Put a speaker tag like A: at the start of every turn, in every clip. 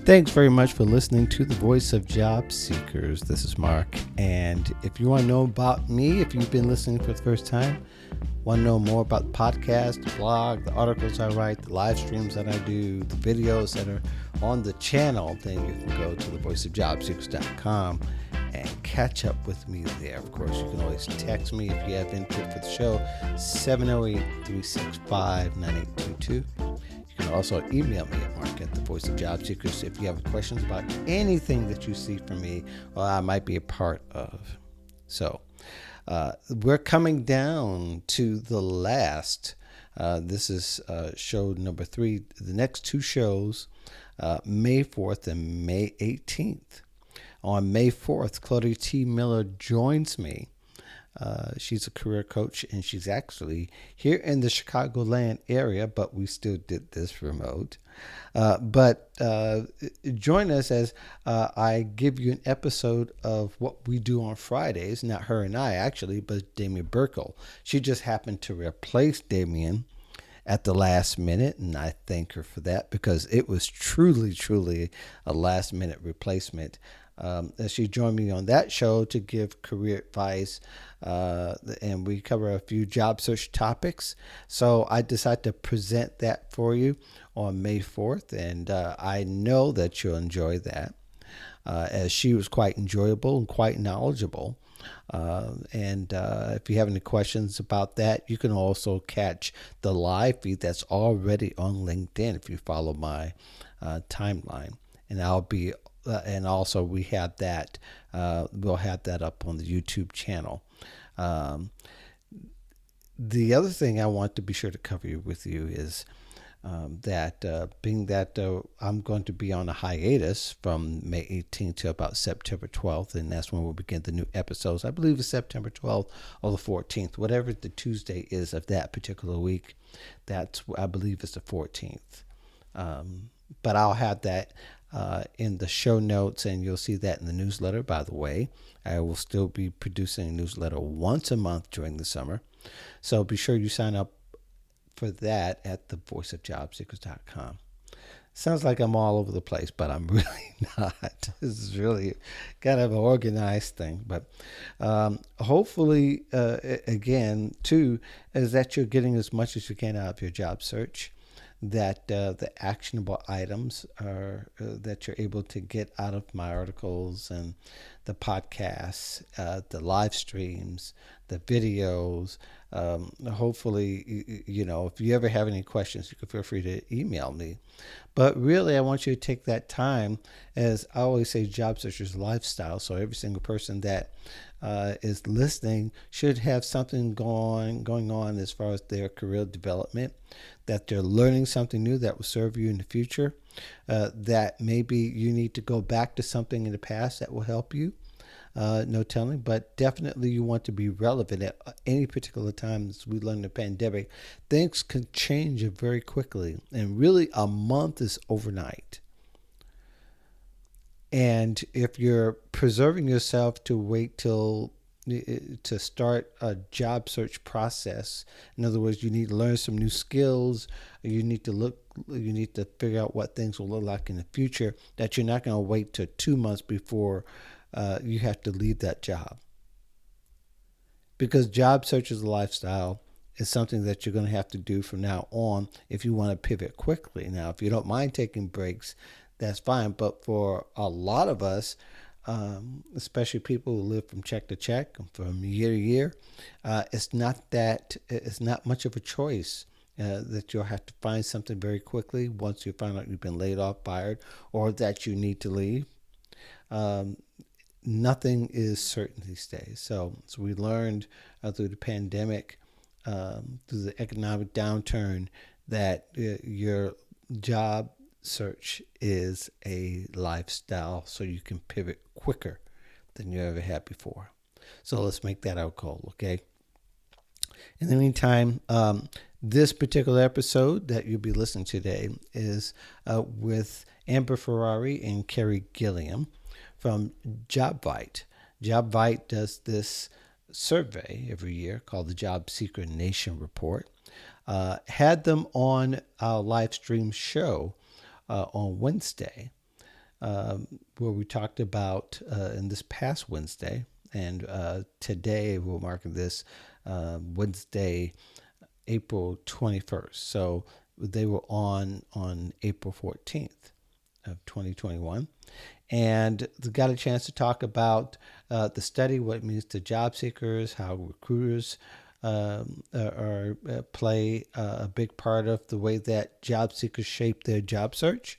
A: Thanks very much for listening to the Voice of Job Seekers. This is Mark, and if you want to know about me, if you've been listening for the first time, want to know more about the podcast, the blog, the articles I write, the live streams that I do, the videos that are on the channel, then you can go to thevoiceofjobseekers.com and catch up with me there. Of course, you can always text me if you have input for the show, 708-365-9822. You can also email me at Mark at the Voice of Job Seekers if you have questions about anything that you see from me or I might be a part of. So we're coming down to the last. This is show number 3. The next 2 shows, May 4th and May 18th. On May 4th, Claudia T. Miller joins me. She's a career coach, and she's actually here in the Chicagoland area, but we still did this remote. But join us as I give you an episode of what we do on Fridays. Not her and I, actually, but Damien Burkle. She just happened to replace Damien at the last minute, and I thank her for that because it was truly a last-minute replacement. She joined me on that show to give career advice, and we cover a few job search topics. So I decided to present that for you on May 4th, and I know that you'll enjoy that, as she was quite enjoyable and quite knowledgeable. And if you have any questions about that, you can also catch the live feed that's already on LinkedIn if you follow my timeline. And I'll be and also we have that we'll have that up on the YouTube channel. The other thing I want to be sure to cover with you is that being that I'm going to be on a hiatus from May 18th to about September 12th, and that's when we'll begin the new episodes. I believe it's September 12th or the 14th, whatever the Tuesday is of that particular week. That's, I believe, it's the 14th. But I'll have that in the show notes, and you'll see that in the newsletter. By the way, I will still be producing a newsletter once a month during the summer, so be sure you sign up for that at thevoiceofjobseekers.com. Sounds like I'm all over the place, but I'm really not. This is really kind of an organized thing, but hopefully, again, too, is that you're getting as much as you can out of your job search, that the actionable items are that you're able to get out of my articles and the podcasts, the live streams, the videos. Hopefully, if you ever have any questions, you can feel free to email me. But really, I want you to take that time. As I always say, job searchers lifestyle. So every single person that is listening should have something going on as far as their career development, that they're learning something new that will serve you in the future, that maybe you need to go back to something in the past that will help you. No telling, but definitely you want to be relevant at any particular time. As we learned in the pandemic, things can change very quickly, and really a month is overnight. And if you're preserving yourself to wait till to start a job search process, in other words, you need to learn some new skills, you need to figure out what things will look like in the future, that you're not going to wait till 2 months before you have to leave that job. Because job search is a lifestyle. It's something that you're going to have to do from now on if you want to pivot quickly. Now, if you don't mind taking breaks, that's fine. But for a lot of us, especially people who live from check to check, from year to year, it's not much of a choice. That you'll have to find something very quickly once you find out you've been laid off, fired, or that you need to leave. Nothing is certain these days. So we learned through the pandemic, through the economic downturn, that your job search is a lifestyle, so you can pivot quicker than you ever had before. So let's make that our goal, okay? In the meantime, this particular episode that you'll be listening to today is with Amber Ferrari and Kerry Gilliam from Jobvite. Jobvite does this survey every year called the Job Seeker Nation Report. Had them on our live stream show on Wednesday. where we talked about in this past Wednesday, and today we're marking this Wednesday, April 21st. So they were on April 14th of 2021. And they got a chance to talk about the study, what it means to job seekers, how recruiters play a big part of the way that job seekers shape their job search.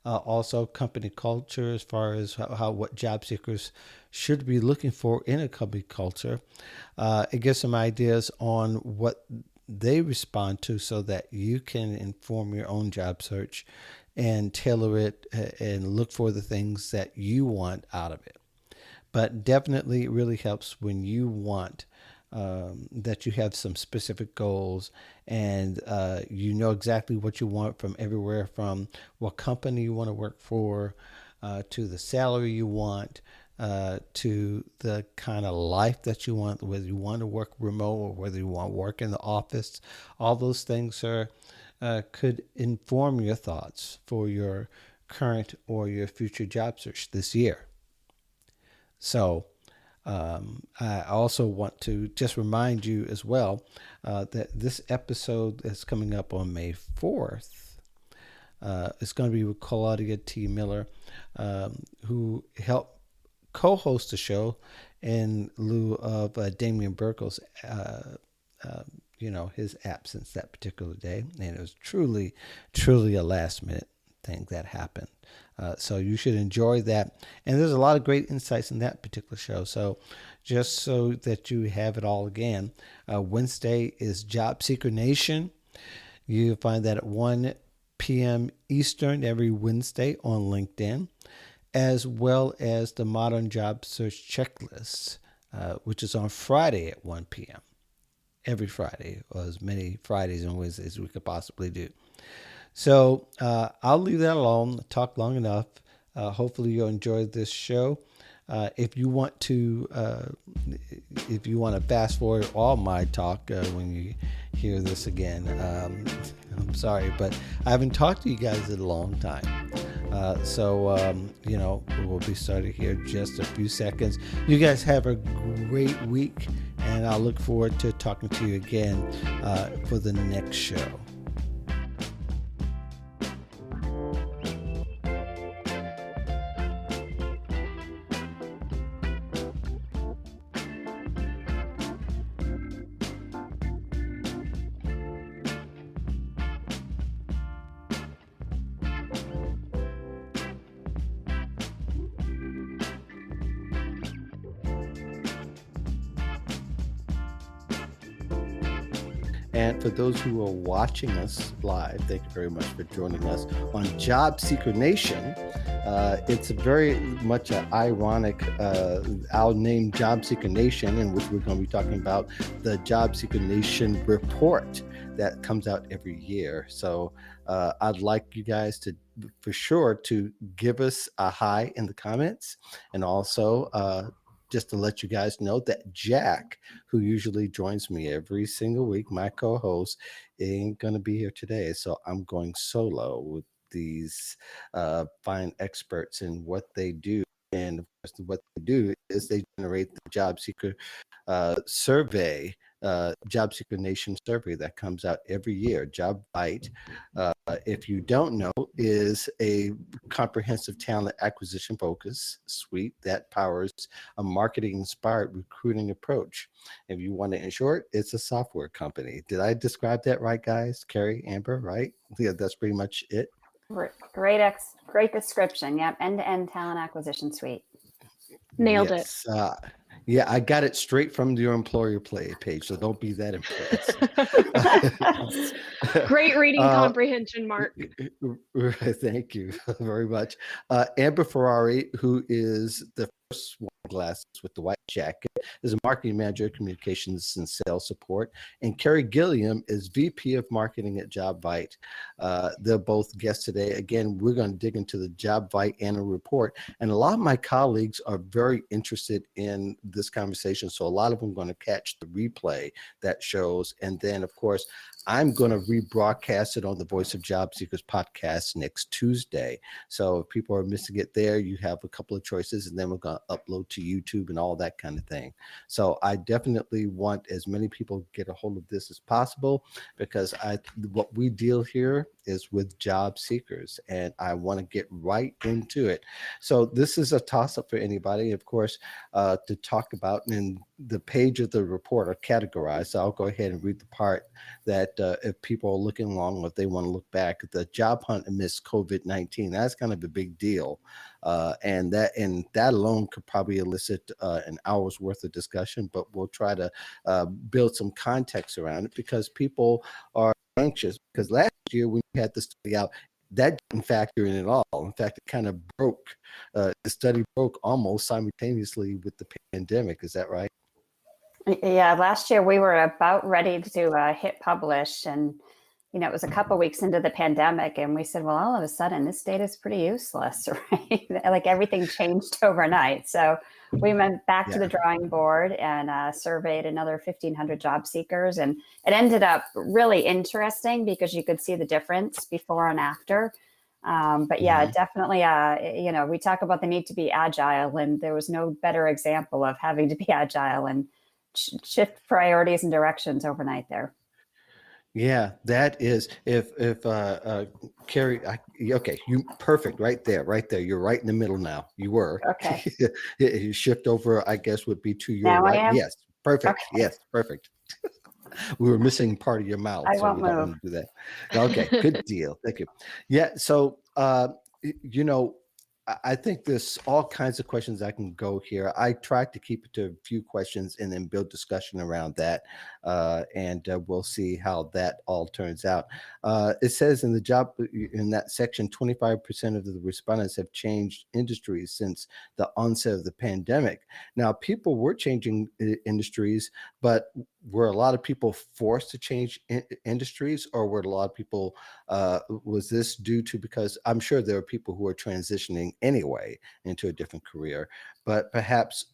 A: Also, company culture, as far as how what job seekers should be looking for in a company culture. It gives some ideas on what they respond to so that you can inform your own job search and tailor it and look for the things that you want out of it. But definitely it really helps when you want that you have some specific goals and you know exactly what you want from everywhere from what company you want to work for to the salary you want to the kind of life that you want, whether you want to work remote or whether you want to work in the office. All those things are could inform your thoughts for your current or your future job search this year. So I also want to just remind you as well that this episode is coming up on May 4th. It's going to be with Claudia T. Miller, who helped co-host the show in lieu of Damian Burkle's his absence that particular day. And it was truly, truly a last minute thing that happened. So you should enjoy that. And there's a lot of great insights in that particular show. So just so that you have it all again, Wednesday is Job Seeker Nation. You find that at 1 p.m. Eastern every Wednesday on LinkedIn, as well as the Modern Job Search Checklist, which is on Friday at 1 p.m. every Friday, or as many Fridays and Wednesdays as we could possibly do. So I'll leave that alone. Talk long enough. Hopefully you'll enjoy this show. If you want to fast forward all my talk when you hear this again, I'm sorry, but I haven't talked to you guys in a long time. We'll be starting here just a few seconds. You guys have a great week, and I'll look forward to talking to you again for the next show. And for those who are watching us live, thank you very much for joining us on Job Seeker Nation. It's very much an ironic, our name Job Seeker Nation, in which we're going to be talking about the Job Seeker Nation report that comes out every year. So I'd like you guys to, for sure, to give us a hi in the comments, and also just to let you guys know that Jack, who usually joins me every single week, my co-host, ain't going to be here today. So I'm going solo with these fine experts in what they do. And of course, what they do is they generate the job seeker survey, Job Seeker Nation survey that comes out every year. Jobvite, if you don't know, is a comprehensive talent acquisition focus suite that powers a marketing-inspired recruiting approach. If you want it in short, it's a software company. Did I describe that right, guys? Carrie, Amber, right? Yeah, that's pretty much it.
B: Great description. Yep, end-to-end talent acquisition suite.
C: Nailed it.
A: Yeah, I got it straight from your employer play page, so don't be that impressed.
C: Great reading comprehension, Mark.
A: Thank you very much. Amber Ferrari, who is the first one glasses with the white jacket, is a marketing manager, communications and sales support. And Carrie Gilliam is VP of marketing at Jobvite. They're both guests today. Again, we're going to dig into the Jobvite annual report. And a lot of my colleagues are very interested in this conversation. So a lot of them are going to catch the replay that shows. And then, of course, I'm going to rebroadcast it on the Voice of Job Seekers podcast next Tuesday. So if people are missing it there, you have a couple of choices, and then we're going to upload to YouTube and all that kind of thing. So I definitely want as many people to get a hold of this as possible, because what we deal here is with job seekers, and I want to get right into it. So this is a toss-up for anybody, of course, to talk about. And the page of the report are categorized. So I'll go ahead and read the part that if people are looking along, if they want to look back at the job hunt amidst COVID-19, that's kind of a big deal. And that alone could probably elicit an hour's worth of discussion, but we'll try to build some context around it, because people are anxious. Because last year when we had the study out, that didn't factor in at all. In fact, it kind of broke. The study broke almost simultaneously with the pandemic. Is that right?
B: Yeah, last year we were about ready to hit publish, and it was a couple weeks into the pandemic, and we said, well, all of a sudden this data is pretty useless, right? Like everything changed overnight. So we went back to the drawing board and surveyed another 1,500 job seekers, and it ended up really interesting because you could see the difference before and after. But yeah, definitely, we talk about the need to be agile, and there was no better example of having to be agile and shift priorities and directions overnight there.
A: Yeah, that is, if Carrie, okay, you perfect right there. You're right in the middle now. You were.
B: Okay.
A: You shift over, I guess, would be to your
B: now
A: right.
B: I am?
A: Yes, perfect.
B: Okay.
A: Yes, perfect. We were missing part of your mouth,
B: I
A: so
B: won't
A: we don't
B: move.
A: want to do that. Okay, good deal. Thank you. Yeah, so I think there's all kinds of questions I can go here. I tried to keep it to a few questions and then build discussion around that, and we'll see how that all turns out. It says in that section, 25% of the respondents have changed industries since the onset of the pandemic. Now, people were changing industries, but were a lot of people forced to change industries, or were a lot of people, was this due to, because I'm sure there are people who are transitioning anyway into a different career, but perhaps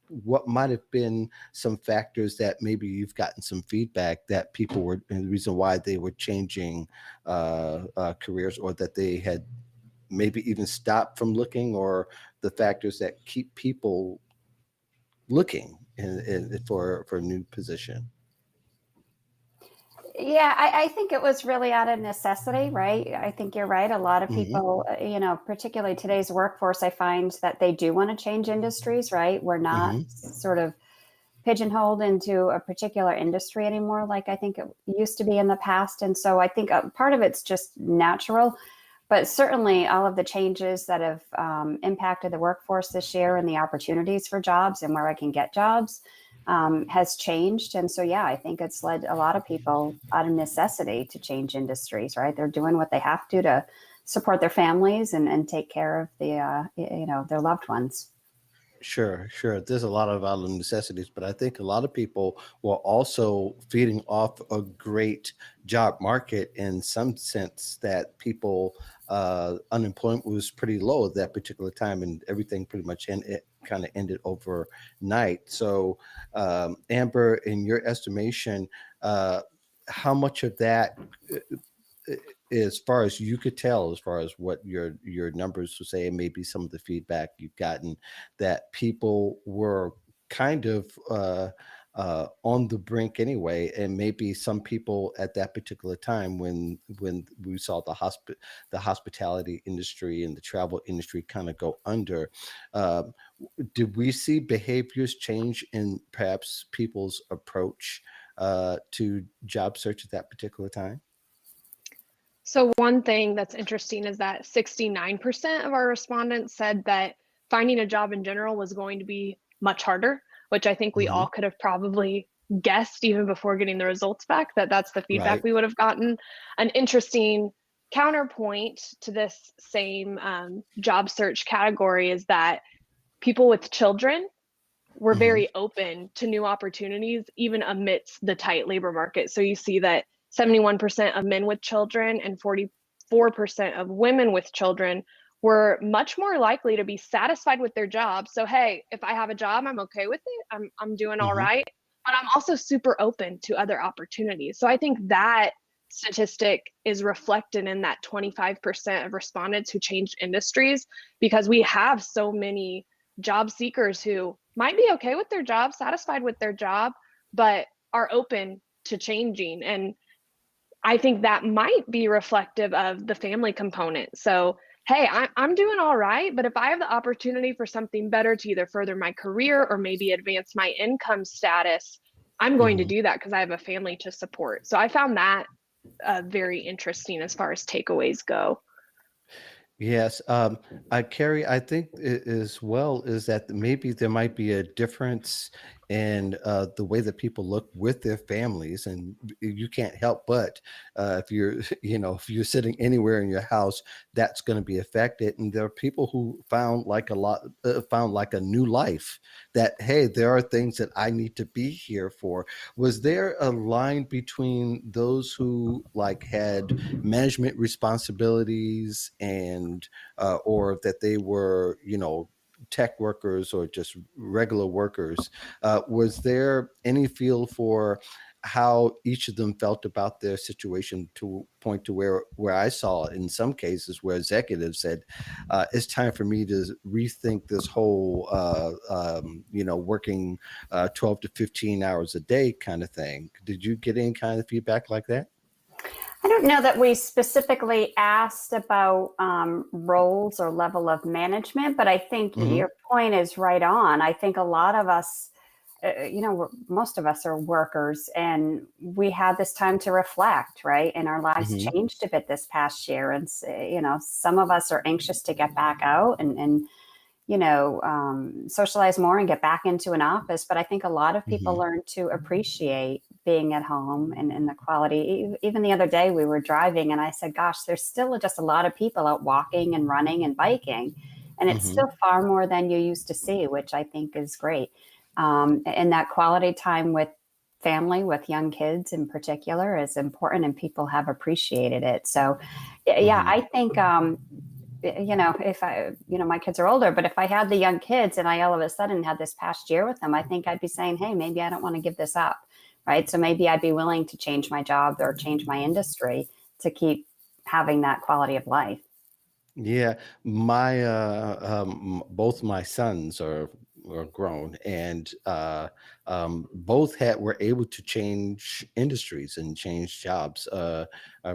A: what might have been some factors that maybe you've gotten some feedback that people were, and the reason why they were changing careers, or that they had maybe even stopped from looking, or the factors that keep people looking for a new position.
B: Yeah, I think it was really out of necessity, right? I think you're right. A lot of people, particularly today's workforce, I find that they do want to change industries, right? We're not sort of pigeonholed into a particular industry anymore, like I think it used to be in the past. And so I think part of it's just natural, but certainly all of the changes that have impacted the workforce this year and the opportunities for jobs and where I can get jobs has changed. And so, yeah, I think it's led a lot of people out of necessity to change industries, right? They're doing what they have to support their families and take care of their loved ones.
A: Sure. There's a lot of out of necessities, but I think a lot of people were also feeding off a great job market, in some sense that people, unemployment was pretty low at that particular time, and everything pretty much kind of ended overnight. So, Amber, in your estimation, how much of that, as far as you could tell, as far as what your numbers would say, and maybe some of the feedback you've gotten, that people were kind of on the brink anyway, and maybe some people at that particular time, when we saw the hospitality industry and the travel industry kind of go under, did we see behaviors change in perhaps people's approach to job search at that particular time?
C: So one thing that's interesting is that 69% of our respondents said that finding a job in general was going to be much harder, which I think we all could have probably guessed even before getting the results back, that's the feedback we would have gotten. An interesting counterpoint to this same job search category is that people with children we're very open to new opportunities, even amidst the tight labor market. So you see that 71% of men with children and 44% of women with children were much more likely to be satisfied with their job. So, hey, if I have a job, I'm okay with it. I'm doing all right. But I'm also super open to other opportunities. So I think that statistic is reflected in that 25% of respondents who changed industries, because we have so many job seekers who might be okay with their job, satisfied with their job, but are open to changing. And I think that might be reflective of the family component. So, hey, I'm doing all right, but if I have the opportunity for something better to either further my career or maybe advance my income status, I'm going to do that because I have a family to support. So I found that very interesting as far as takeaways go.
A: Yes, Carrie, I think as well is that maybe there might be a difference in the way that people look with their families, and you can't help but if you're, if you're sitting anywhere in your house, that's going to be affected. And there are people who found found like a new life that, hey, there are things that I need to be here for. Was there a line between those who like had management responsibilities and or that they were, tech workers or just regular workers? Was there any feel for how each of them felt about their situation, to point to where I saw in some cases where executives said, it's time for me to rethink this whole, working 12 to 15 hours a day kind of thing. Did you get any kind of feedback like that?
B: I don't know that we specifically asked about roles or level of management, but I think your point is right on. I think a lot of us, most of us are workers, and we had this time to reflect, right? And our lives changed a bit this past year. And, some of us are anxious to get back out and socialize more and get back into an office. But I think a lot of people learn to appreciate being at home and the quality. Even the other day we were driving and I said, gosh, there's still just a lot of people out walking and running and biking. And it's still far more than you used to see, which I think is great. And that quality time with family, with young kids in particular, is important, and people have appreciated it. So, yeah, I think, if I, my kids are older, but if I had the young kids and I all of a sudden had this past year with them, I think I'd be saying, hey, maybe I don't want to give this up, right? So maybe I'd be willing to change my job or change my industry to keep having that quality of life.
A: Yeah, my both my sons are grown, and both were able to change industries and change jobs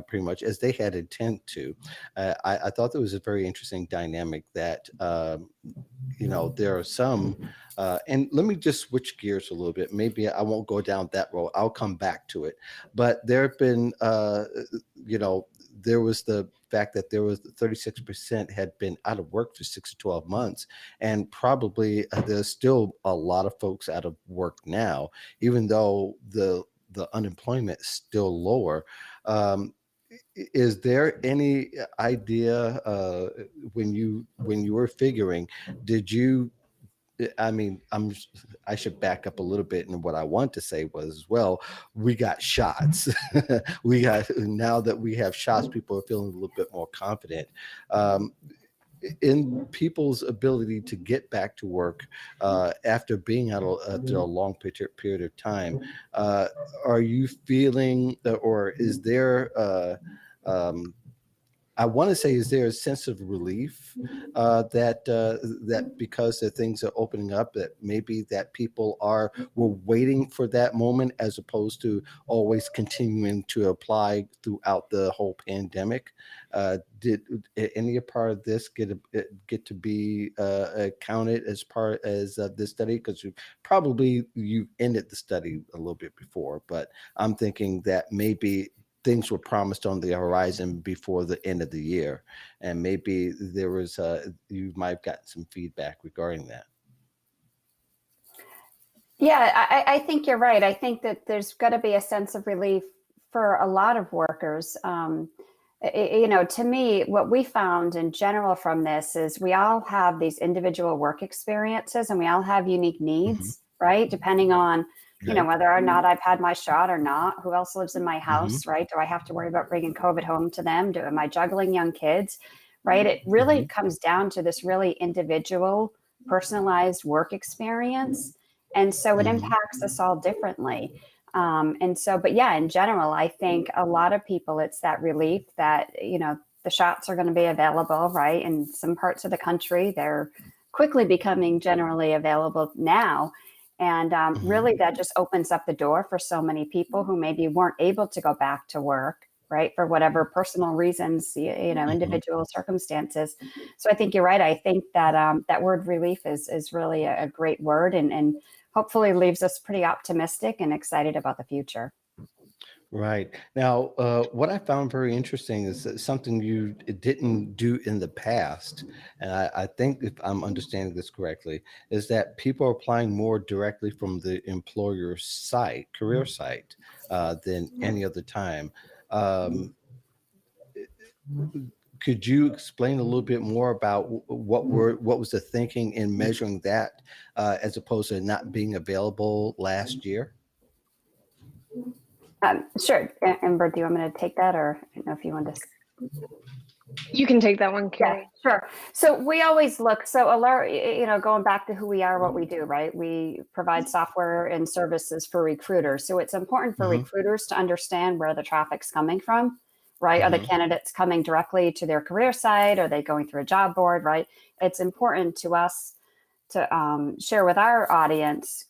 A: pretty much as they had intent to. I thought there was a very interesting dynamic that there are some. And let me just switch gears a little bit. Maybe I won't go down that road. I'll come back to it. But there have been, there was the fact that there was 36% had been out of work for 6 to 12 months. And probably there's still a lot of folks out of work now, even though the unemployment is still lower. Is there any idea when you were figuring, did you I mean, I should back up a little bit. And what I want to say was, well, we got shots. Now that we have shots, people are feeling a little bit more confident in people's ability to get back to work after being out after a long period of time. Are you feeling, or is there, I want to say, is there a sense of relief that because the things are opening up, that maybe that people were waiting for that moment as opposed to always continuing to apply throughout the whole pandemic? Did any part of this get to be counted as part as this study? Because you ended the study a little bit before, but I'm thinking that maybe things were promised on the horizon before the end of the year, and maybe there was you might have gotten some feedback regarding that.
B: Yeah, I think you're right. I think that there's got to be a sense of relief for a lot of workers. To me, what we found in general from this is we all have these individual work experiences and we all have unique
A: Mm-hmm.
B: needs, right? Depending on,
A: Right.
B: whether or not I've had my shot or not, who else lives in my
A: Mm-hmm.
B: house, right? Do I have to worry about bringing COVID home to them? Am I juggling young kids, right? It
A: Mm-hmm.
B: really comes down to this really individual, personalized work experience. And so it
A: Mm-hmm.
B: impacts us all differently. But yeah, in general, I think a lot of people, it's that relief that, the shots are going to be available, right? In some parts of the country, they're quickly becoming generally available now. And
A: Mm-hmm.
B: really, that just opens up the door for so many people who maybe weren't able to go back to work, right? For whatever personal reasons,
A: Mm-hmm.
B: individual circumstances. So I think you're right. I think that that word relief is really a great word and hopefully leaves us pretty optimistic and excited about the future.
A: Right. Now, what I found very interesting is that something you didn't do in the past, and I think if I'm understanding this correctly, is that people are applying more directly from the employer's site, career site, than any other time. Um, could you explain a little bit more about what was the thinking in measuring that, as opposed to not being available last year?
B: Sure. Amber, do you want me to take that, or I don't know if you want to?
C: You can take that one,
B: Yeah,
C: Carrie.
B: sure. So we always look, so alert, going back to who we are, what we do, right? We provide software and services for recruiters. So it's important for
A: Mm-hmm.
B: recruiters to understand where the traffic's coming from, right? Are the
A: Mm-hmm.
B: candidates coming directly to their career site? Are they going through a job board, right? It's important to us to share with our audience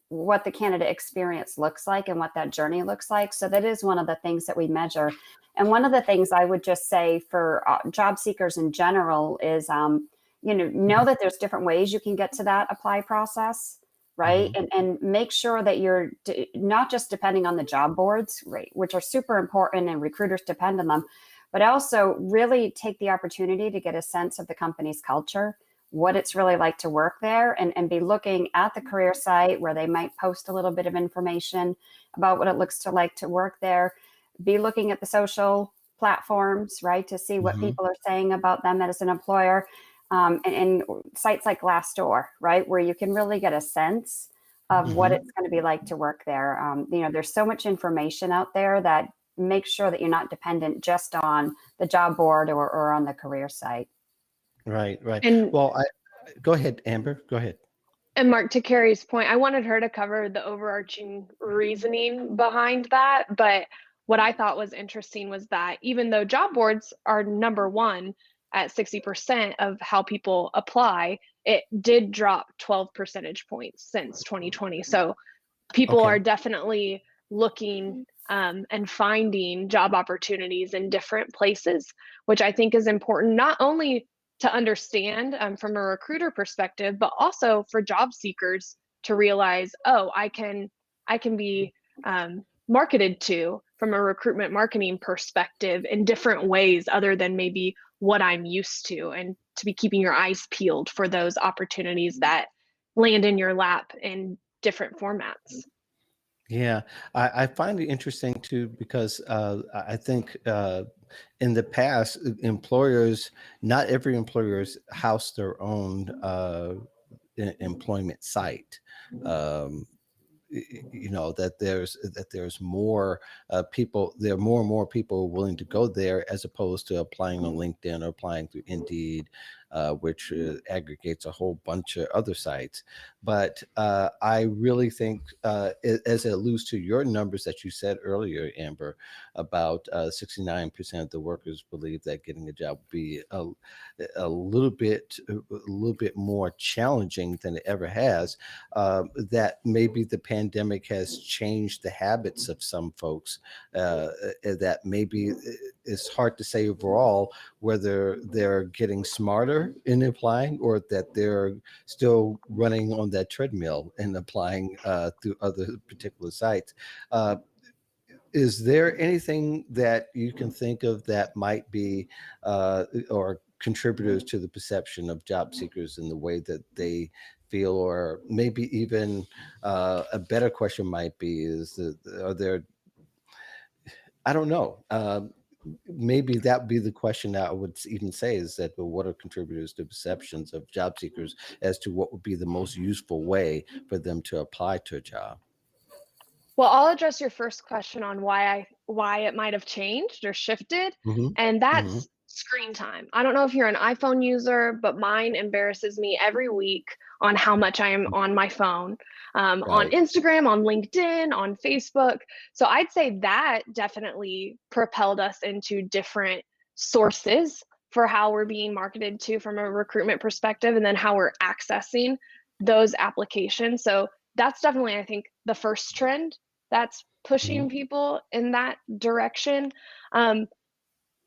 B: what the candidate experience looks like and what that journey looks like. So that is one of the things that we measure. And one of the things I would just say for job seekers in general is, know that there's different ways you can get to that apply process, right?
A: Mm-hmm.
B: And make sure that you're not just depending on the job boards, right, which are super important and recruiters depend on them, but also really take the opportunity to get a sense of the company's culture, what it's really like to work there, and be looking at the career site where they might post a little bit of information about what it looks to like to work there. Be looking at the social platforms, right, to see what
A: Mm-hmm.
B: people are saying about them as an employer, and sites like Glassdoor, right, where you can really get a sense of what
A: Mm-hmm.
B: it's going to be like to work there. There's so much information out there that make sure that you're not dependent just on the job board or on the career site.
A: Right, right.
C: And
A: Well, go ahead, Amber. Go ahead.
C: and Mark, to Carrie's point, I wanted her to cover the overarching reasoning behind that. But what I thought was interesting was that even though job boards are number one at 60% of how people apply, it did drop 12 percentage points since 2020. So people are
A: Okay.
C: definitely looking and finding job opportunities in different places, which I think is important, not only to understand from a recruiter perspective, but also for job seekers to realize, oh, I can be marketed to from a recruitment marketing perspective in different ways other than maybe what I'm used to, and to be keeping your eyes peeled for those opportunities that land in your lap in different formats.
A: Yeah, I find it interesting too because I think in the past, employers, not every employer's house their own employment site. Um, that there's more people, there are more and more people willing to go there as opposed to applying on LinkedIn or applying through Indeed, which aggregates a whole bunch of other sites. But I really think, as it alludes to your numbers that you said earlier, Amber, about 69% of the workers believe that getting a job would be a little bit more challenging than it ever has. That maybe the pandemic has changed the habits of some folks. That maybe it's hard to say overall whether they're getting smarter in applying or that they're still running on that treadmill and applying through other particular sites. Uh, is there anything that you can think of that might be or contributors to the perception of job seekers in the way that they feel, or maybe even a better question might be, are there, I don't know, maybe that would be the question that I would even say is that, well, what are contributors to perceptions of job seekers as to what would be the most useful way for them to apply to a job?
C: Well, I'll address your first question on why it might have changed or shifted,
A: Hmm.
C: and
A: Hmm.
C: that's screen time. I don't know if you're an iPhone user, but mine embarrasses me every week on how much I am on my phone, on
A: Right.
C: Instagram, on LinkedIn, on Facebook. So I'd say that definitely propelled us into different sources for how we're being marketed to from a recruitment perspective, and then how we're accessing those applications. So that's definitely, I think, the first trend that's
A: Hmm.
C: pushing people in that direction. Um,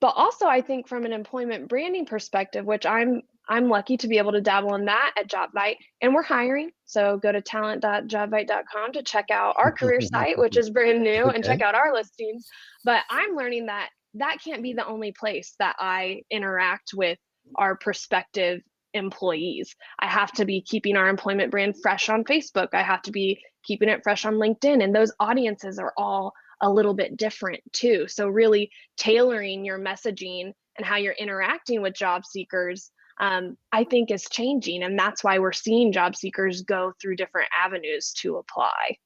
C: but also, I think from an employment branding perspective, which I'm lucky to be able to dabble in that at Jobvite, and we're hiring. So go to talent.jobvite.com to check out our career site, which is brand new, and
A: Okay.
C: check out our listings. But I'm learning that that can't be the only place that I interact with our prospective employees. I have to be keeping our employment brand fresh on Facebook. I have to be keeping it fresh on LinkedIn, and those audiences are all a little bit different too. So really tailoring your messaging and how you're interacting with job seekers, I think is changing. And that's why we're seeing job seekers go through different avenues to apply.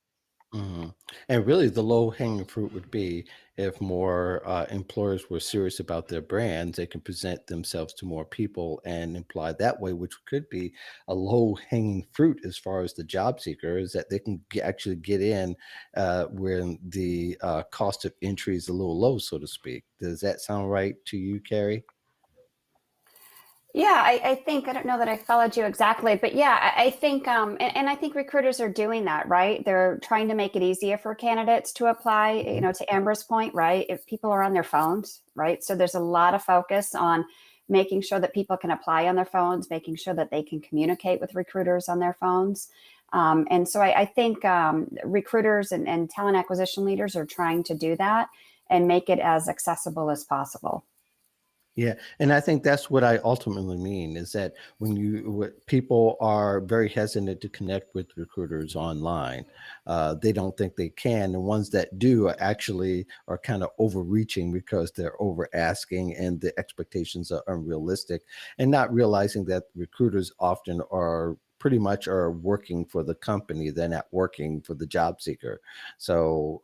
A: Hmm. And really, the low hanging fruit would be if more employers were serious about their brands, they can present themselves to more people and imply that way, which could be a low hanging fruit as far as the job seeker is that they can actually get in when the cost of entry is a little low, so to speak. Does that sound right to you, Carrie?
B: Yeah, I think I don't know that I followed you exactly, but yeah, I think and I think recruiters are doing that, right? They're trying to make it easier for candidates to apply,
A: Hmm.
B: to Amber's point, right? If people are on their phones, right? So there's a lot of focus on making sure that people can apply on their phones, making sure that they can communicate with recruiters on their phones. And so I think recruiters and talent acquisition leaders are trying to do that and make it as accessible as possible.
A: Yeah, and I think that's what I ultimately mean is that people are very hesitant to connect with recruiters online. They don't think they can. The ones that do are kind of overreaching because they're over asking and the expectations are unrealistic, and not realizing that recruiters often are pretty much are working for the company. They're not working for the job seeker. So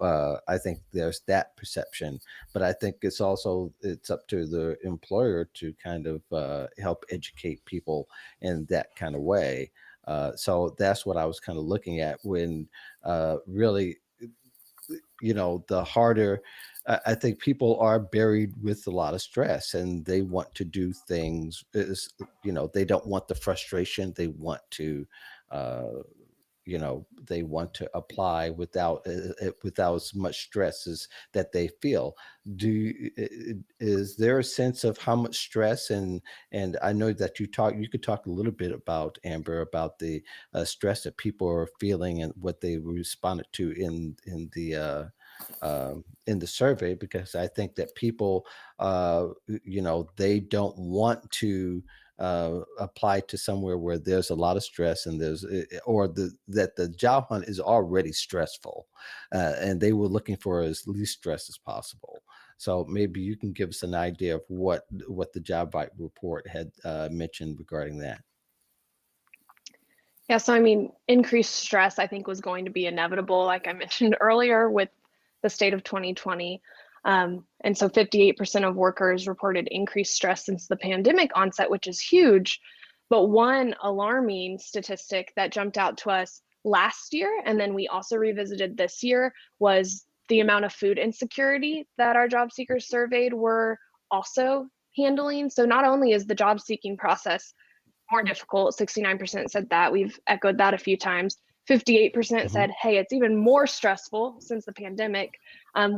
A: I think there's that perception, but I think it's up to the employer to kind of help educate people in that kind of way. So that's what I was kind of looking at when really, the harder. I think people are buried with a lot of stress, and they want to do things. They don't want the frustration. They want to. Uh, they want to apply without as much stress as that they feel. Is there a sense of how much stress, and I know that you could talk a little bit about, Amber, about the stress that people are feeling and what they responded to in the survey, because I think that people, they don't want to apply to somewhere where there's a lot of stress and that the job hunt is already stressful, and they were looking for as least stress as possible. So maybe you can give us an idea of what the Jobvite report had mentioned regarding that.
C: Yeah, so I mean, increased stress I think was going to be inevitable, like I mentioned earlier, with the state of 2020. And so 58% of workers reported increased stress since the pandemic onset, which is huge. But one alarming statistic that jumped out to us last year, and then we also revisited this year, was the amount of food insecurity that our job seekers surveyed were also handling. So not only is the job seeking process more difficult, 69% said that. We've echoed that a few times. 58%
A: Hmm.
C: said, hey, it's even more stressful since the pandemic.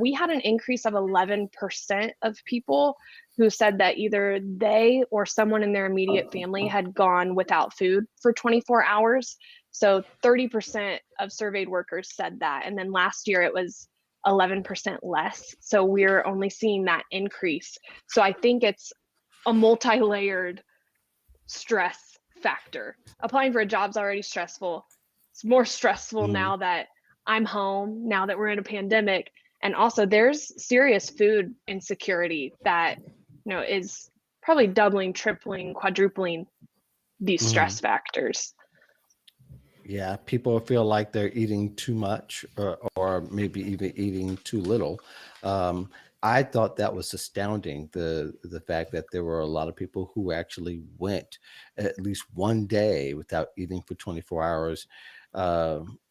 C: We had an increase of 11% of people who said that either they or someone in their immediate family had gone without food for 24 hours. So 30% of surveyed workers said that. And then last year it was 11% less. So we're only seeing that increase. So I think it's a multi layered stress factor. Applying for a job's already stressful. It's more stressful
A: Hmm.
C: now that I'm home, now that we're in a pandemic. And also there's serious food insecurity that, is probably doubling, tripling, quadrupling these stress factors.
A: Yeah, people feel like they're eating too much, or maybe even eating too little. I thought that was astounding, the fact that there were a lot of people who actually went at least one day without eating for 24 hours.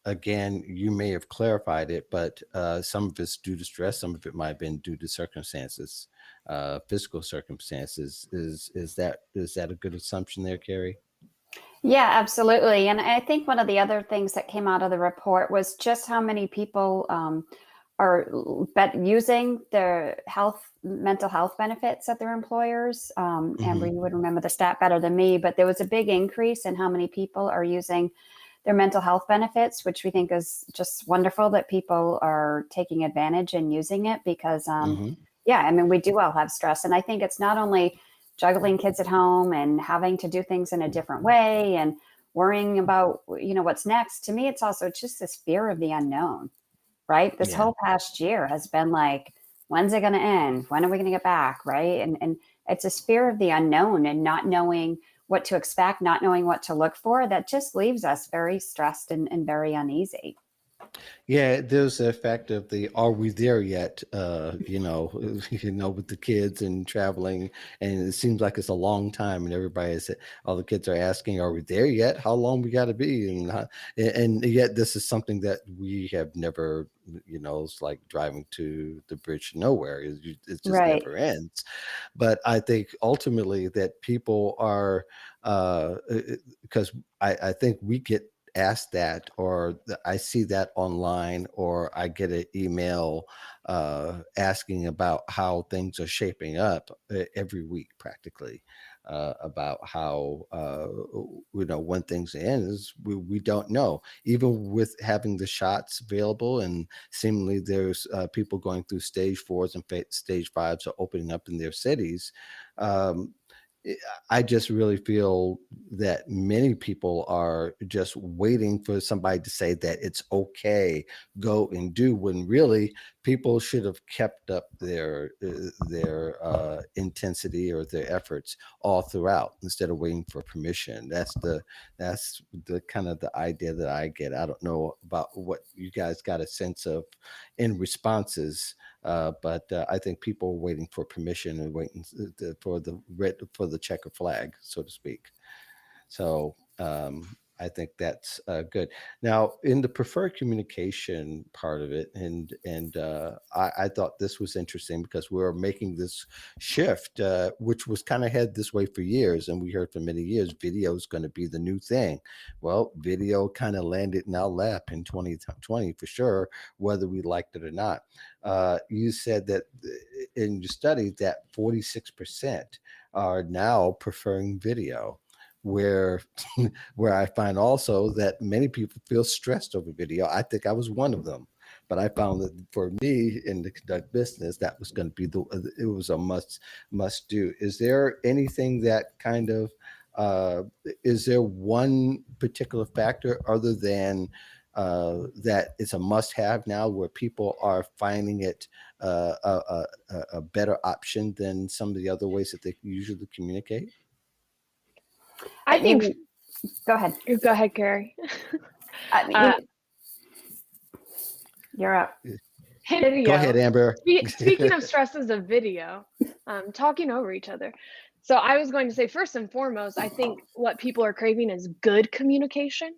A: Again, you may have clarified it, but some of it's due to stress, some of it might have been due to circumstances, physical circumstances. Is that a good assumption there, Carrie?
B: Yeah, absolutely. And I think one of the other things that came out of the report was just how many people are using their mental health benefits at their employers. Amber,
A: Hmm.
B: you would remember the stat better than me, but there was a big increase in how many people are using their mental health benefits, which we think is just wonderful that people are taking advantage and using it because,
A: Hmm.
B: yeah, I mean, we do all have stress. And I think it's not only juggling kids at home and having to do things in a different way and worrying about, what's next. To me, it's also just this fear of the unknown, right? This
A: Yeah.
B: whole past year has been like, when's it going to end? When are we going to get back? Right. And it's this fear of the unknown and not knowing what to expect, not knowing what to look for, that just leaves us very stressed and very uneasy.
A: Yeah, there's the effect of the "Are we there yet?" With the kids and traveling, and it seems like it's a long time, and all the kids are asking, "Are we there yet? How long we got to be?" And yet this is something that we have never, it's like driving to the bridge to nowhere. It just
B: Right.
A: never ends. But I think ultimately that people are, because I think we get ask that, or I see that online, or I get an email asking about how things are shaping up every week practically, about how when things end is we don't know, even with having the shots available, and seemingly there's people going through stage 4s and stage 5s are opening up in their cities. um, I just really feel that many people are just waiting for somebody to say that it's okay, go and do, when really people should have kept up their intensity or their efforts all throughout instead of waiting for permission. That's the kind of the idea that I get. I don't know about what you guys got a sense of in responses, but I think people are waiting for permission and waiting for the checker flag, so to speak. So I think that's good. Now, in the preferred communication part of it, and I thought this was interesting because we're making this shift, which was kind of head this way for years, and we heard for many years video is going to be the new thing. Well, video kind of landed in our lap in 2020 for sure, whether we liked it or not. You said that in your study that 46% are now preferring video, where where I find also that many people feel stressed over video. I think I was one of them, but I found that for me in the conduct business, that was going to be it was a must do. Is there anything that kind of is there one particular factor other than that it's a must have now, where people are finding it a better option than some of the other ways that they usually communicate?
C: I think,
B: Go ahead.
C: go ahead, Carrie.
B: I mean, you're up.
A: Go ahead,
C: Video.
A: Amber.
C: Speaking of stresses of video, talking over each other. So I was going to say, first and foremost, I think what people are craving is good communication,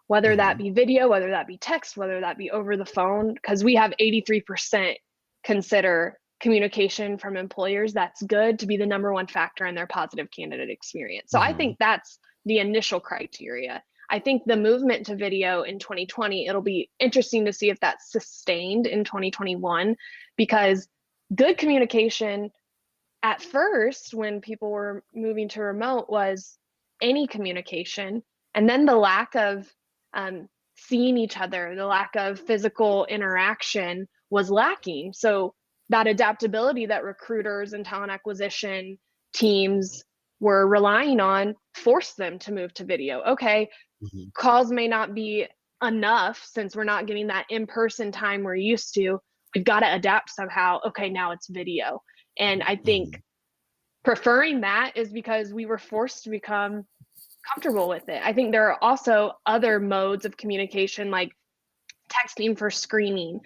C: whether that
A: Mhm.
C: be video, whether that be text, whether that be over the phone, because we have 83% consider communication from employers that's good to be the number one factor in their positive candidate experience. So I
A: Mhm.
C: think that's the initial criteria. I think the movement to video in 2020, it'll be interesting to see if that's sustained in 2021, because good communication at first, when people were moving to remote, was any communication. And then the lack of seeing each other, the lack of physical interaction was lacking. So that adaptability that recruiters and talent acquisition teams were relying on forced them to move to video. Okay,
A: Mhm.
C: calls may not be enough since we're not getting that in-person time we're used to. we've got to adapt somehow. Okay, now it's video. And I think preferring that is because we were forced to become comfortable with it. I think there are also other modes of communication, like texting for screening,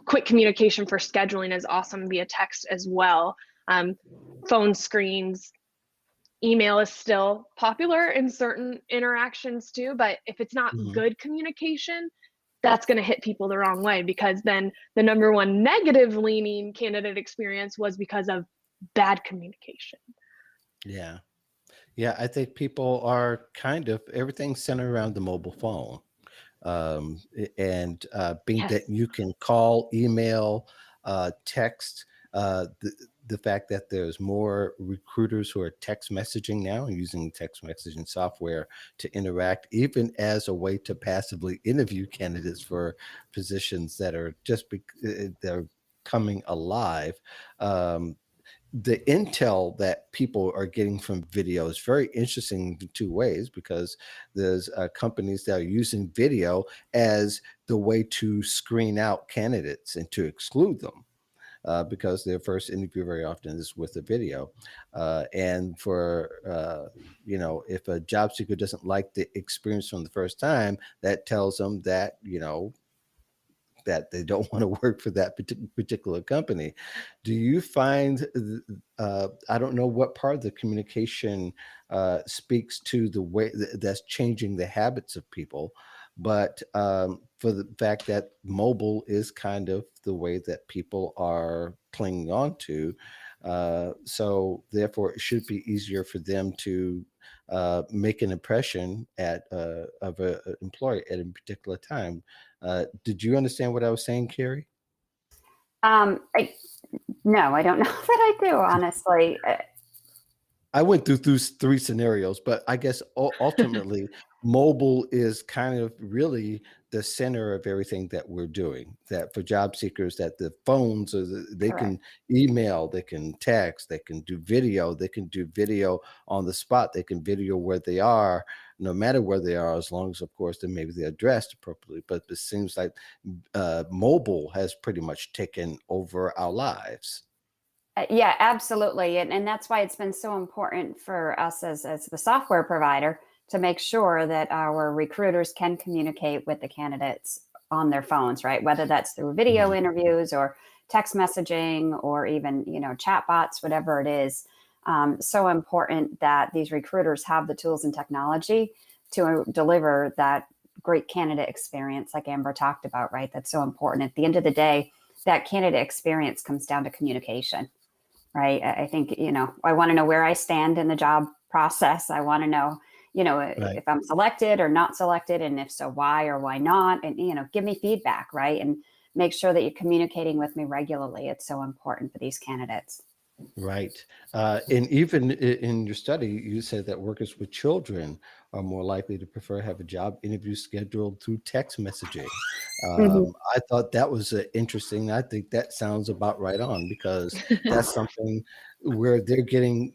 C: quick communication for scheduling is awesome via text as well. Phone screens, email is still popular in certain interactions too, but if it's not good communication, that's going to hit people the wrong way, because then the number one negative leaning candidate experience was because of bad communication.
A: Yeah. Yeah, I think people are kind of, everything's centered around the mobile phone. And being
C: Yes.
A: that you can call, email, text, the fact that there's more recruiters who are text messaging now and using text messaging software to interact, even as a way to passively interview candidates for positions that are they're coming alive. The intel that people are getting from video is very interesting in two ways, because there's companies that are using video as the way to screen out candidates and to exclude them. Because their first interview very often is with a video. And for, if a job seeker doesn't like the experience from the first time, that tells them that, that they don't want to work for that particular company. Do you find, I don't know what part of the communication speaks to the way that's changing the habits of people, but for the fact that mobile is kind of the way that people are clinging on to. So therefore, it should be easier for them to make an impression of an employer at a particular time. Did you understand what I was saying, Carrie?
B: No, I don't know that I do, honestly.
A: I went through three scenarios, but I guess ultimately mobile is kind of really the center of everything that we're doing. That for job seekers, that the phones they can email, they can text, they can do video on the spot, they can video where they are, no matter where they are, as long as, of course, then maybe they're dressed appropriately. But it seems like mobile has pretty much taken over our lives.
B: Yeah, absolutely. And that's why it's been so important for us as the software provider to make sure that our recruiters can communicate with the candidates on their phones, right? Whether that's through video interviews or text messaging or even, chat bots, whatever it is. So important that these recruiters have the tools and technology to deliver that great candidate experience like Amber talked about, right? That's so important. At the end of the day, that candidate experience comes down to communication. Right. I think, I want to know where I stand in the job process. I want to know, if I'm selected or not selected, and if so, why or why not, and, give me feedback, right? And make sure that you're communicating with me regularly. It's so important for these candidates.
A: Right. And even in your study, you said that workers with children are more likely to prefer have a job interview scheduled through text messaging. I thought that was interesting. I think that sounds about right on, because that's something where they're getting,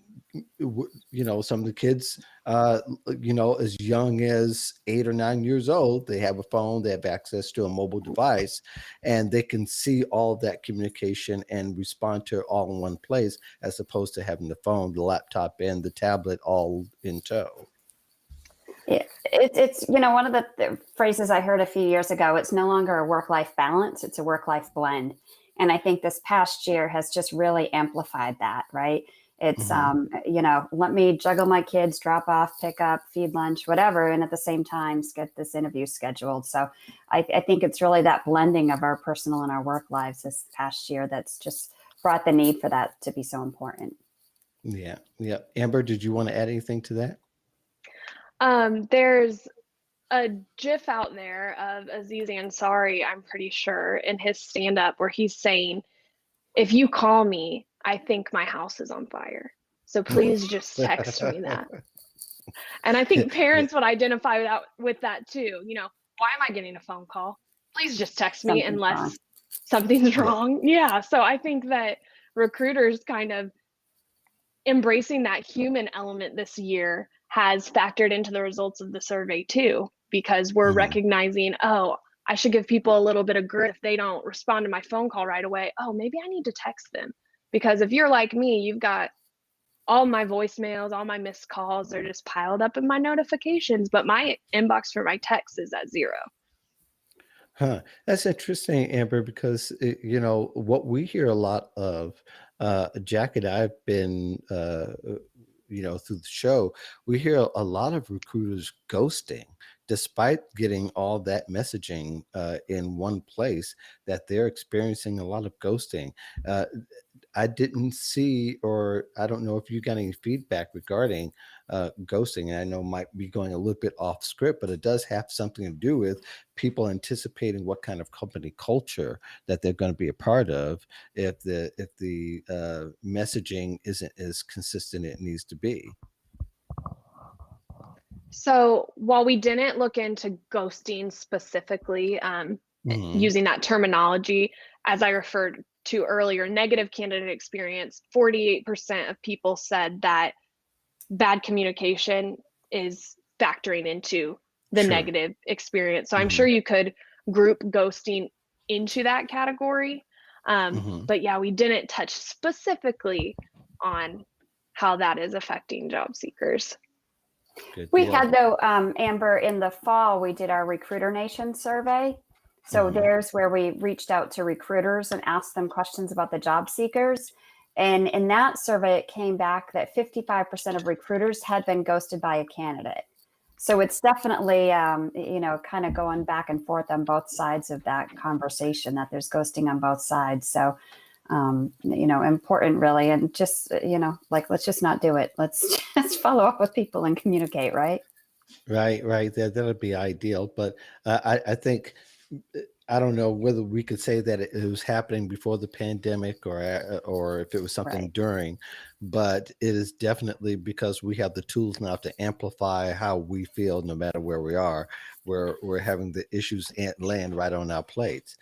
A: some of the kids, as young as 8 or 9 years old, they have a phone, they have access to a mobile device, and they can see all of that communication and respond to it all in one place, as opposed to having the phone, the laptop, and the tablet all in tow.
B: It's one of the phrases I heard a few years ago. It's no longer a work-life balance, it's a work-life blend. And I think this past year has just really amplified that, right? It's, let me juggle my kids, drop off, pick up, feed lunch, whatever. And at the same time, get this interview scheduled. So I think it's really that blending of our personal and our work lives this past year that's just brought the need for that to be so important.
A: Yeah. Yeah. Amber, did you want to add anything to that?
C: There's a GIF out there of Aziz Ansari, I'm pretty sure, in his stand-up where he's saying, if you call me, I think my house is on fire. So please just text me that. And I think parents would identify with that too. Why am I getting a phone call? Please just text me unless something's wrong. Yeah. So I think that recruiters kind of embracing that human element this year has factored into the results of the survey too, because we're recognizing, I should give people a little bit of grit if they don't respond to my phone call right away. Oh, maybe I need to text them. Because if you're like me, you've got all my voicemails, all my missed calls are just piled up in my notifications, but my inbox for my text is at 0.
A: Huh. That's interesting, Amber, because what we hear a lot of, Jack and I've been, through the show, we hear a lot of recruiters ghosting, despite getting all that messaging in one place, that they're experiencing a lot of ghosting. Uh, I didn't see, or I don't know if you got any feedback regarding ghosting. And I know might be going a little bit off script, but it does have something to do with people anticipating what kind of company culture that they're going to be a part of if the messaging isn't as consistent as it needs to be.
C: So while we didn't look into ghosting specifically, using that terminology, as I referred to earlier, negative candidate experience, 48% of people said that bad communication is factoring into the
A: Sure.
C: negative experience. So I'm sure you could group ghosting into that category. But yeah, we didn't touch specifically on how that is affecting job seekers.
B: We had, though, Amber, in the fall, we did our Recruiter Nation survey. So there's where we reached out to recruiters and asked them questions about the job seekers. And in that survey, it came back that 55% of recruiters had been ghosted by a candidate. So it's definitely, kind of going back and forth on both sides of that conversation, that there's ghosting on both sides. So, important really. And just, let's just not do it. Let's just follow up with people and communicate, right?
A: Right. That'd be ideal. But I think, I don't know whether we could say that it was happening before the pandemic or if it was something during, but it is definitely because we have the tools now to amplify how we feel no matter where we are, where we're having the issues land right on our plates.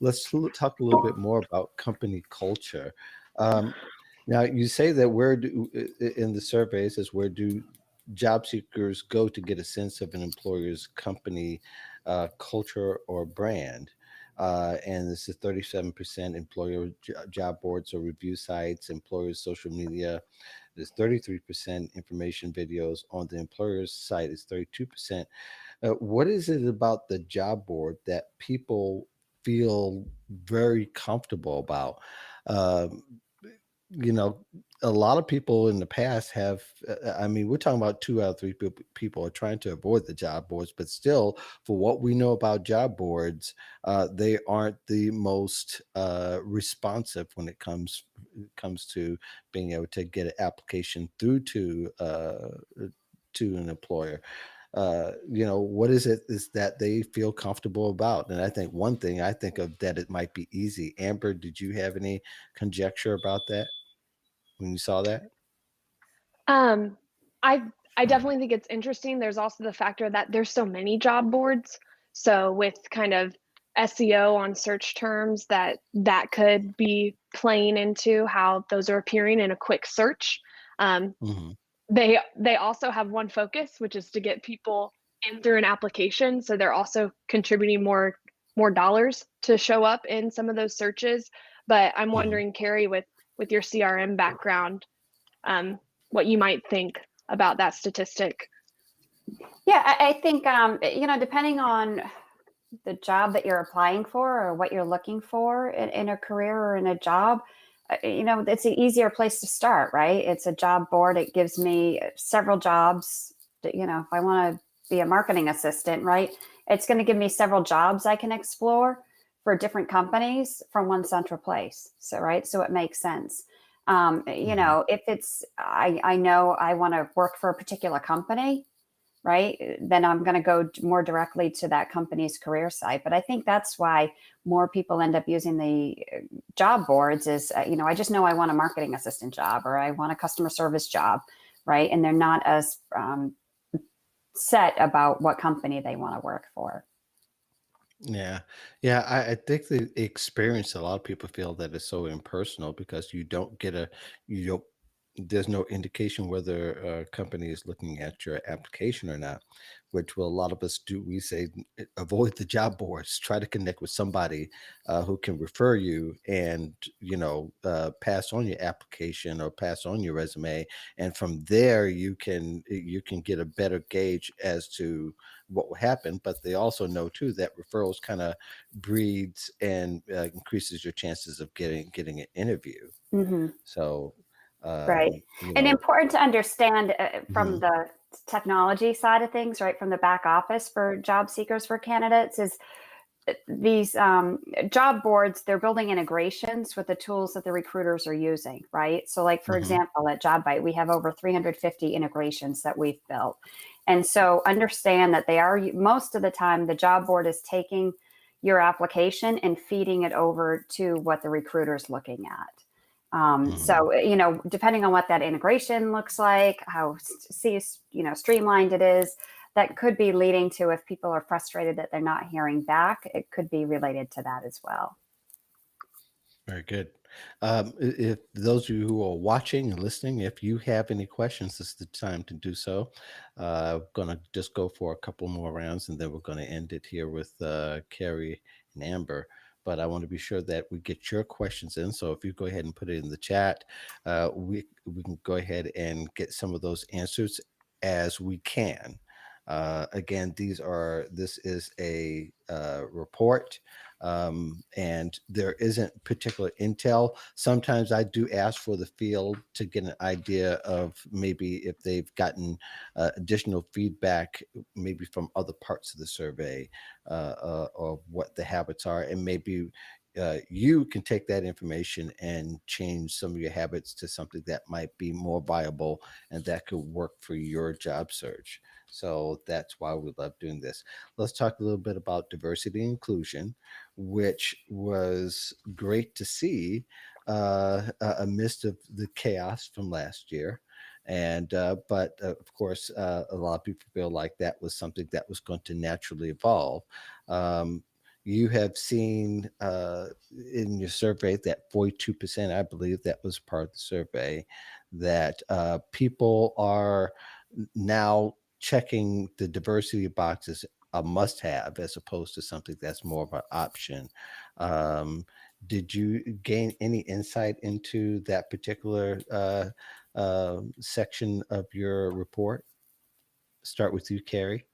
A: Let's talk a little bit more about company culture. Now, you say that in the survey, it says, where do job seekers go to get a sense of an employer's company culture or brand? And this is 37% employer job boards or review sites, employers' social media. There's 33% information videos on the employer's site. It's 32%. What is it about the job board that people feel very comfortable about? Um, a lot of people in the past have, we're talking about 2 out of 3 people are trying to avoid the job boards, but still, for what we know about job boards, they aren't the most responsive when it comes to being able to get an application through to an employer. What is that they feel comfortable about? And I think one thing I think of that it might be easy. Amber, did you have any conjecture about that when you saw that?
C: I definitely think it's interesting. There's also the factor that there's so many job boards. So with kind of SEO on search terms, that could be playing into how those are appearing in a quick search. They also have one focus, which is to get people in through an application. So they're also contributing more dollars to show up in some of those searches. But I'm wondering, Carrie, with your CRM background, what you might think about that statistic.
B: Yeah, I think, depending on the job that you're applying for or what you're looking for in a career or in a job, it's an easier place to start, right? It's a job board. It gives me several jobs. If I want to be a marketing assistant, right, it's going to give me several jobs I can explore for different companies from one central place. So, right. So it makes sense. If it's, I know I want to work for a particular company, right, then I'm going to go more directly to that company's career site. But I think that's why more people end up using the job boards is, I just know I want a marketing assistant job or I want a customer service job, right? And they're not as set about what company they want to work for.
A: Yeah. I think the experience, a lot of people feel that it's so impersonal because you don't there's no indication whether a company is looking at your application or not, which will a lot of us do. We say avoid the job boards. Try to connect with somebody who can refer you and pass on your application or pass on your resume, and from there you can get a better gauge as to what will happen. But they also know too that referrals kind of breeds and increases your chances of getting an interview.
B: Hmm.
A: So,
B: Right.
A: um, you
B: And
A: know,
B: important to understand from
A: mhm,
B: the technology side of things, right, from the back office for job seekers, for candidates, is these job boards, they're building integrations with the tools that the recruiters are using, right? So, like, for
A: mhm,
B: example, at Jobvite, we have over 350 integrations that we've built. And so understand that they are, most of the time, the job board is taking your application and feeding it over to what the recruiter is looking at.
A: mhm.
B: So, depending on what that integration looks like, how streamlined it is, that could be leading to, if people are frustrated that they're not hearing back, it could be related to that as well.
A: Very good. If those of you who are watching and listening, if you have any questions, this is the time to do so. I'm going to just go for a couple more rounds and then we're going to end it here with Carrie and Amber. But I want to be sure that we get your questions in. So if you go ahead and put it in the chat, we can go ahead and get some of those answers as we can. Again, this is a report, and there isn't particular intel. Sometimes I do ask for the field to get an idea of maybe if they've gotten additional feedback, maybe from other parts of the survey, of what the habits are, and maybe you can take that information and change some of your habits to something that might be more viable and that could work for your job search. So that's why we love doing this. Let's talk a little bit about diversity and inclusion, which was great to see amidst of the chaos from last year. And but of course, a lot of people feel like that was something that was going to naturally evolve. Um, you have seen in your survey that 42%, I believe that was part of the survey, that people are now checking the diversity boxes a must have as opposed to something that's more of an option. Um, did you gain any insight into that particular section of your report? Start with you, Carrie.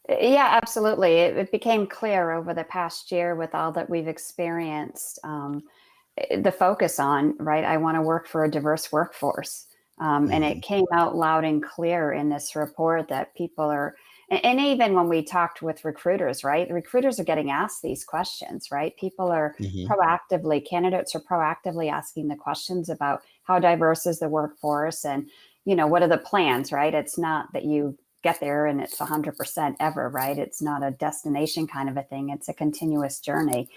B: Yeah, absolutely. It became clear over the past year with all that we've experienced, the focus on, right? I want to work for a diverse workforce. And
A: Mm-hmm,
B: it came out loud and clear in this report that people are, and even when we talked with recruiters, right? The recruiters are getting asked these questions, right? People are
A: mm-hmm,
B: proactively, candidates are proactively asking the questions about how diverse is the workforce, and, what are the plans, right? It's not that you get there and it's 100% ever, right? It's not a destination kind of a thing. It's a continuous journey.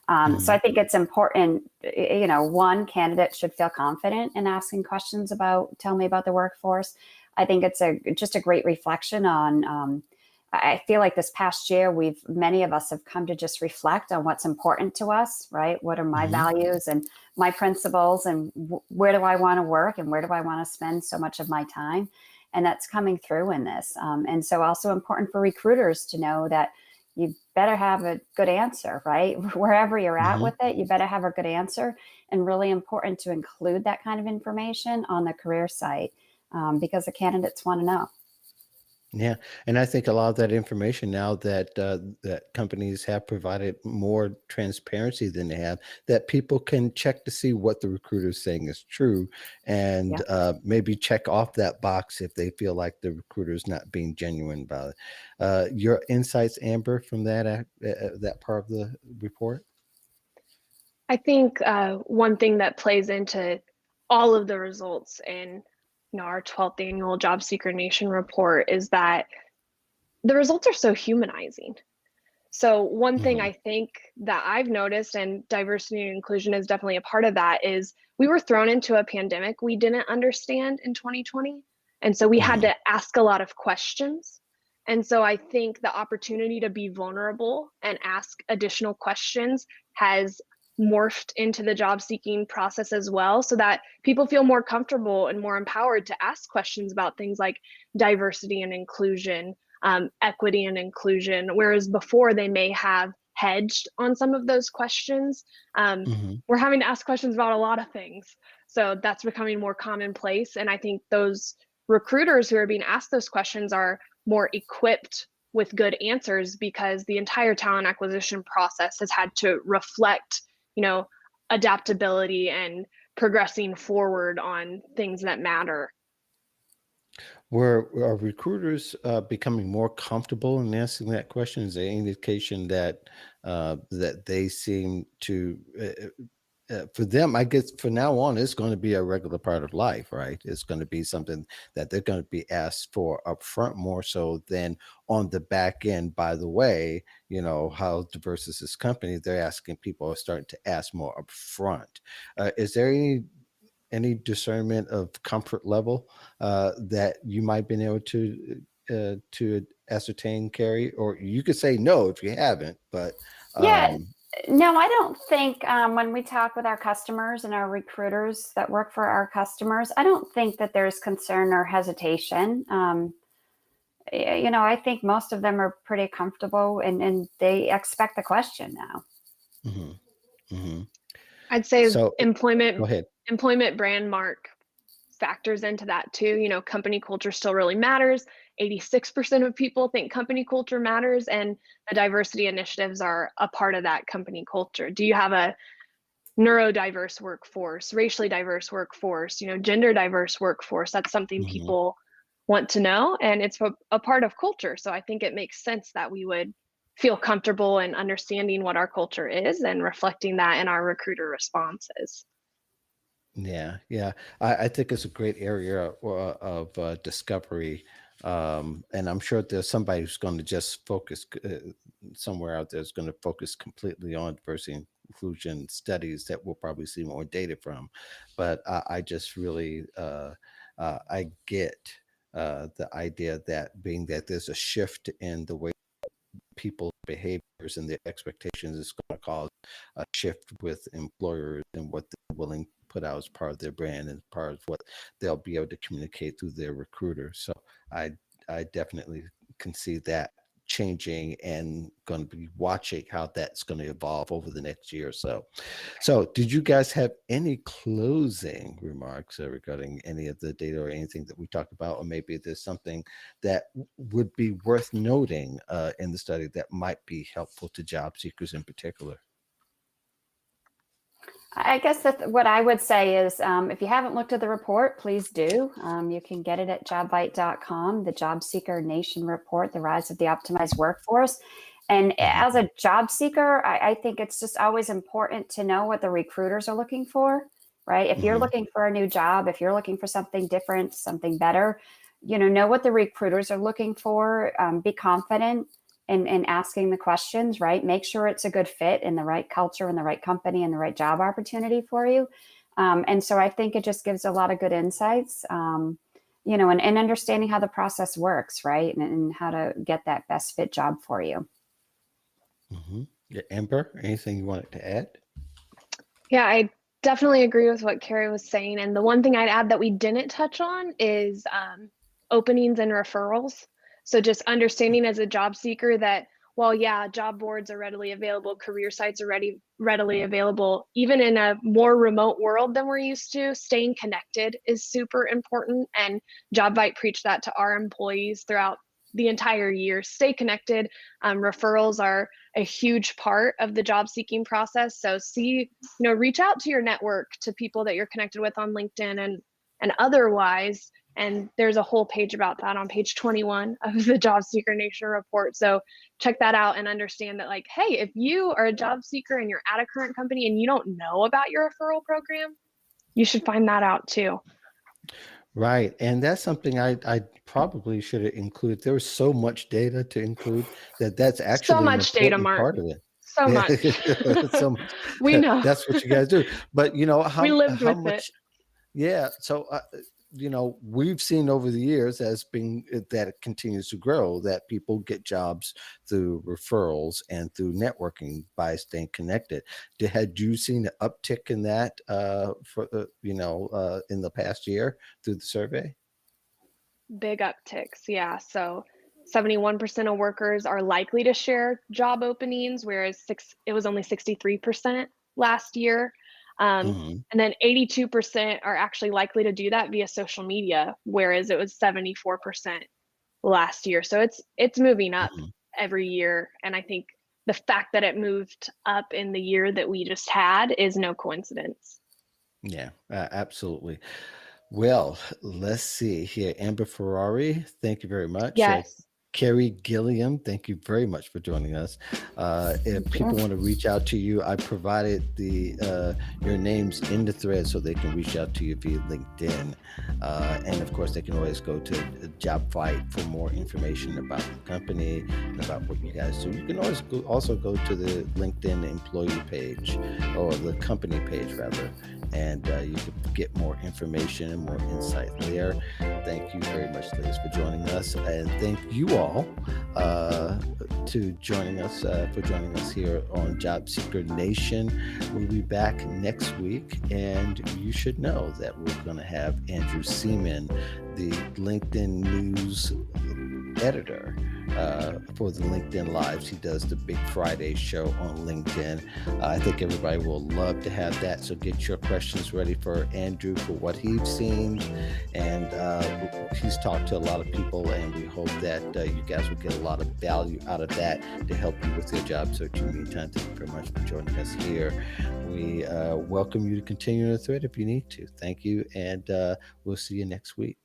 B: So
A: mm-hmm,
B: I think it's important, one, candidate should feel confident in asking questions about, tell me about the workforce. I think it's just a great reflection on, I feel like this past year, many of us have come to just reflect on what's important to us, right? What are my
A: mm-hmm,
B: values and my principles, and where do I want to work, and where do I want to spend so much of my time? And that's coming through in this. And so also important for recruiters to know that you better have a good answer, right? Wherever you're at
A: mm-hmm.
B: with it, you better have a good answer, and really important to include that kind of information on the career site, because the candidates want to know.
A: Yeah, and I think a lot of that information now that that companies have provided more transparency than they have, that people can check to see what the recruiter is saying is true, and
B: Yeah.
A: maybe check off that box if they feel like the recruiter is not being genuine about it. Your insights, Amber, from that part of the report.
C: I think one thing that plays into all of the results in our 12th annual Job Seeker Nation report is that the results are so humanizing. So one thing
A: Hmm.
C: I think that I've noticed, and diversity and inclusion is definitely a part of that, is we were thrown into a pandemic we didn't understand in 2020. And so we had
A: Hmm.
C: to ask a lot of questions. And so I think the opportunity to be vulnerable and ask additional questions has morphed into the job seeking process as well, so that people feel more comfortable and more empowered to ask questions about things like diversity and inclusion, equity and inclusion, whereas before they may have hedged on some of those questions. We're having to ask questions about a lot of things. So that's becoming more commonplace. And I think those recruiters who are being asked those questions are more equipped with good answers, because the entire talent acquisition process has had to reflect, adaptability and progressing forward on things that matter.
A: Are recruiters becoming more comfortable in answering that question? Is there any indication that that they seem to, for them, I guess for now on, it's going to be a regular part of life, right? It's going to be something that they're going to be asked for up front more so than on the back end. By the way, how diverse is this company? They're asking, people are starting to ask more up front. Is there any discernment of comfort level that you might have been able to ascertain, Carrie? Or you could say no if you haven't, but
B: yeah, no, I don't think when we talk with our customers and our recruiters that work for our customers, I don't think that there's concern or hesitation. I think most of them are pretty comfortable and they expect the question now.
C: I'd say
A: So, go ahead.
C: employment brand mark factors into that too. Company culture still really matters. 86% of people think company culture matters, and the diversity initiatives are a part of that company culture. Do you have a neurodiverse workforce, racially diverse workforce, gender diverse workforce? That's something people want to know, and it's a part of culture. So I think it makes sense that we would feel comfortable in understanding what our culture is and reflecting that in our recruiter responses.
A: Yeah. I think it's a great area of discovery. And I'm sure there's somebody who's going to just focus somewhere out there is going to focus completely on diversity and inclusion studies that we'll probably see more data from. But I just really, I get the idea that being that there's a shift in the way people's behaviors and their expectations is going to cause a shift with employers and what they're willing to put out as part of their brand and part of what they'll be able to communicate through their recruiter. So I definitely can see that changing and going to be watching how that's going to evolve over the next year or so. So did you guys have any closing remarks regarding any of the data or anything that we talked about? Or maybe there's something that would be worth noting in the study that might be helpful to job seekers in particular?
B: I guess that what I would say is if you haven't looked at the report, please do. You can get it at jobvite.com, the Job Seeker Nation Report, The Rise of the Optimized Workforce. And as a job seeker, I think it's just always important to know what the recruiters are looking for, right? If you're looking for a new job, if you're looking for something different, something better, know what the recruiters are looking for, be confident in asking the questions, right? Make sure it's a good fit in the right culture and the right company and the right job opportunity for you. And so I think it just gives a lot of good insights, and understanding how the process works, right? And how to get that best fit job for you.
A: Yeah, Amber, anything you wanted to add?
C: Yeah, I definitely agree with what Carrie was saying. And the one thing I'd add that we didn't touch on is openings and referrals. So just understanding as a job seeker that, well, yeah, job boards are readily available, career sites are readily available, even in a more remote world than we're used to, staying connected is super important. And Jobvite preached that to our employees throughout the entire year. Stay connected. Referrals are a huge part of the job seeking process. So reach out to your network, to people that you're connected with on LinkedIn and otherwise. And there's a whole page about that on page 21 of the Job Seeker Nation report. So check that out and understand that, like, hey, if you are a job seeker and you're at a current company and you don't know about your referral program, you should find that out too.
A: Right. And that's something I probably should have included. There was so much data to include that's actually
C: so much
A: an
C: data,
A: important
C: Mark.
A: part of it.
C: So much.
A: So much.
C: We know.
A: That's what you guys do. But
C: we lived with
A: much?
C: it.
A: Yeah. So we've seen over the years that it continues to grow, that people get jobs through referrals and through networking by staying connected. Had you seen an uptick in that in the past year through the survey?
C: Big upticks, yeah. So 71% of workers are likely to share job openings, whereas it was only 63% last year.
A: Mm-hmm.
C: And then 82% are actually likely to do that via social media, whereas it was 74% last year. So it's moving up
A: Mm-hmm.
C: every year. And I think the fact that it moved up in the year that we just had is no coincidence.
A: Yeah, absolutely. Well, let's see here. Amber Ferrari, thank you very much.
C: Yes.
A: Carrie Gilliam, thank you very much for joining us. If people want to reach out to you, I provided your names in the thread so they can reach out to you via LinkedIn. And of course, they can always go to Jobvite for more information about the company and about what you guys do. You can always also go to the LinkedIn employee page, or the company page rather, and you can get more information and more insight there. Thank you very much, ladies, for joining us, and thank you all for joining us here on Job Seeker Nation. We'll be back next week, and you should know that we're going to have Andrew Seaman, the LinkedIn news editor, for the LinkedIn Lives. He does the Big Friday show on LinkedIn. I think everybody will love to have that. So get your questions ready for Andrew for what he's seen. And he's talked to a lot of people, and we hope that you guys will get a lot of value out of that to help you with your job search. In the meantime, thank you very much for joining us here. We welcome you to continue the thread if you need to. Thank you, and we'll see you next week.